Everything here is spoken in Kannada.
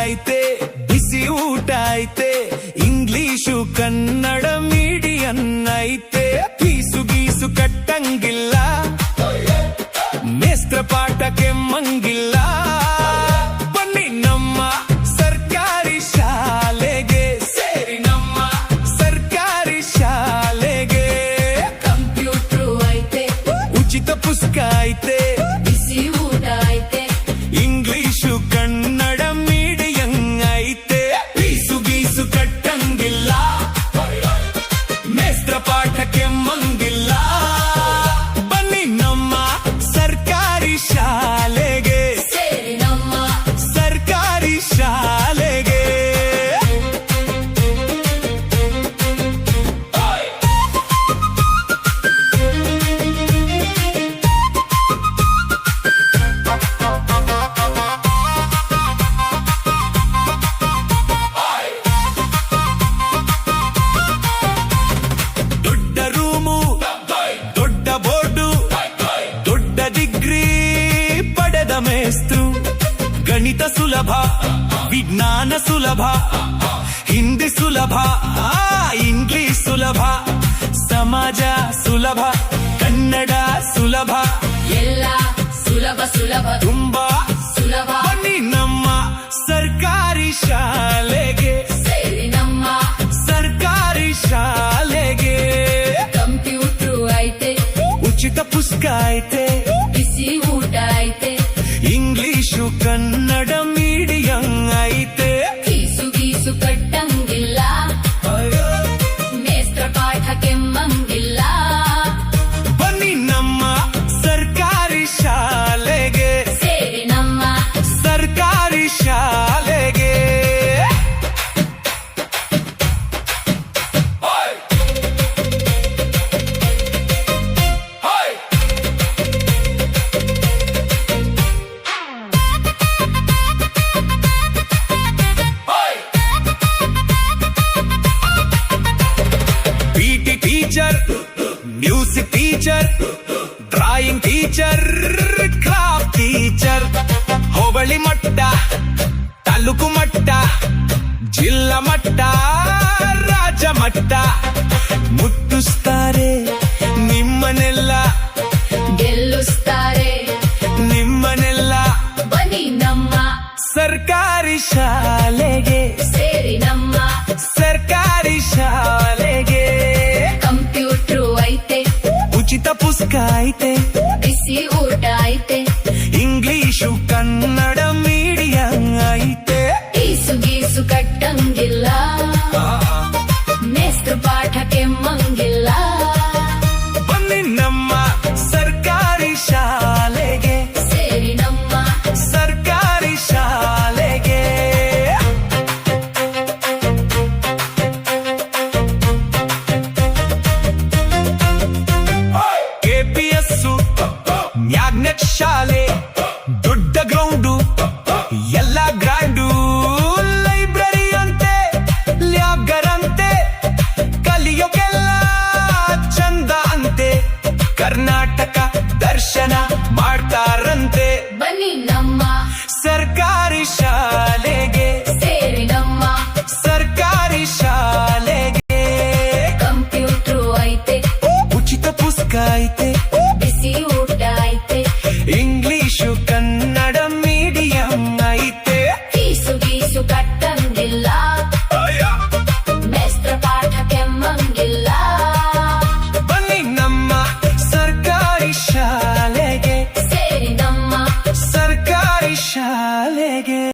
ಐತೆ, ಬಿಸಿ ಊಟ ಐತೆ, ಇಂಗ್ಲಿಷು ಕನ್ನಡ ಮೀಡಿಯಂ ಐತೆ. ಫೀಸು ಗೀಸು ಕಟ್ಟಂಗಿಲ್ಲ, ಮೇಸ್ತ್ರ ಪಾಠ ಕೆಮ್ಮಂಗಿಲ್ಲ. ಬನ್ನಿ ನಮ್ಮ ಸರ್ಕಾರಿ ಶಾಲೆಗೆ, ಸೇರಿ ನಮ್ಮ ಸರ್ಕಾರಿ ಶಾಲೆಗೆ. ಕಂಪ್ಯೂಟ್ರು ಐತೆ, ಉಚಿತ ಪುಸ್ತಕ ಐತೆ, ಬಿಸಿ ಊಟ ಐತೆ, ಇಂಗ್ಲಿಷು ಕನ್ನಡ ಮೀಡಿಯಂ ಐತೆ. ಫೀಸು ಗೀಸು ಕಟ್ಟಂಗಿಲ್ಲ, ಮೇಸ್ತ್ರ ಪಾಠ ಕೆಮ್ಮಂಗಿಲ್ಲ. ಬನ್ನಿ ನಮ್ಮ ಸರ್ಕಾರಿ ಶಾಲೆಗೆ, ಸೇರಿ ನಮ್ಮ ಸರ್ಕಾರಿ ಶಾಲೆಗೆ. ದೊಡ್ಡ ರೂಮು, ದೊಡ್ಡ ಬೋರ್ಡು, ದೊಡ್ಡ ಡಿಗ್ರಿ ಪಡೆದ ಮೇಸ್ತ್ರು. ಗಣಿತ ಸುಲಭ, ವಿಜ್ಞಾನ ಸುಲಭ, ಹಿಂದಿ ಸುಲಭ, ಇಂಗ್ಲಿಷ್ ಸುಲಭ, ಸಮಾಜ ಸುಲಭ, ಕನ್ನಡ ಸುಲಭ, ಎಲ್ಲ ಸುಲಭ ಸುಲಭ ತುಂಬಾ ಸುಲಭ. ಬನ್ನಿ ನಮ್ಮ ಸರ್ಕಾರಿ ಶಾಲೆಗೆ, ಸೇರಿ ನಮ್ಮ ಸರ್ಕಾರಿ ಶಾಲೆಗೆ. ಕಂಪ್ಯೂಟ್ರು ಐತೆ, ಉಚಿತ ಪುಸ್ತಕ ಐತೆ, ಬಿಸಿ ಊಟ ಐತೆ, ಇಂಗ್ಲಿಷು ಕನ್ನಡ ಮೀಡಿಯಂ ಐತೆ. ಫೀಸು ಗೀಸು ಕಟ್ಟಂಗಿಲ್ಲ, ಮೇಸ್ತ್ರ ಪಾಠ ಕೆಮ್ಮಂಗಿಲ್ಲ. ಬನ್ನಿ ನಮ್ಮ ಸರ್ಕಾರಿ ಶಾಲೆಗೆ, ಸೇರಿ ನಮ್ಮ ಸರ್ಕಾರಿ ಶಾಲೆಗೆ. PT teacher, music teacher, drawing teacher, craft teacher. ಹೋಬಳಿ ಮಟ್ಟ, ತಾಲೂಕು ಮಟ್ಟ, ಜಿಲ್ಲಾ ಮಟ್ಟ, ರಾಜ್ಯ ಮಟ್ಟ. ಮುಟ್ಟಿಸ್ತಾರೆ ನಿಮ್ಮನೆಲ್ಲ, ಗೆಲ್ಲಿಸ್ತಾರೆ ನಿಮ್ಮನೆಲ್ಲ ಬನ್ನಿ ನಮ್ಮ ಸರ್ಕಾರಿ ಶಾಲೆಗೆ, ಸೇರಿ ನಮ್ಮ ಸರ್ಕಾರಿ ಶಾಲೆಗೆ. ಕಂಪ್ಯೂಟ್ರು ಐತೆ, ಉಚಿತ ಪುಸ್ತಕ ಐತೆ, ಬಿಸಿ ಊಟ ಐತೆ, ಇಂಗ್ಲಿಷು ಕನ್ನಡ ಮೀಡಿಯಂ ಐತೆ. ಫೀಸು ಗೀಸು ಕಟ್ಟಂಗಿಲ್ಲ, ಮೇಸ್ತ್ರ ಪಾಠ ಕೆಮ್ಮಂಗಿಲ್ಲ. ಬನ್ನಿ ನಮ್ಮ ಸರ್ಕಾರಿ ಶಾಲೆಗೆ, ಸೇರಿ ನಮ್ಮ ಸರ್ಕಾರಿ ಶಾಲೆಗೆ. KPS ಮ್ಯಾಗ್ನೆಟ್ ಶಾಲೆ, ದೊಡ್ಡ ಗ್ರೌಂಡು, ಎಲ್ಲ ಗ್ರ್ಯಾಂಡು. ಲೈಬ್ರರಿ ಅಂತೆ, ಲ್ಯಾಬ್ಗರಂತೆ, ಕಲಿಯೋಕೆಲ್ಲ ಚಂದ ಅಂತೆ. ಕರ್ನಾಟಕ ದರ್ಶನ ಮಾಡ್ತಾರಂತೆ. ಬನ್ನಿ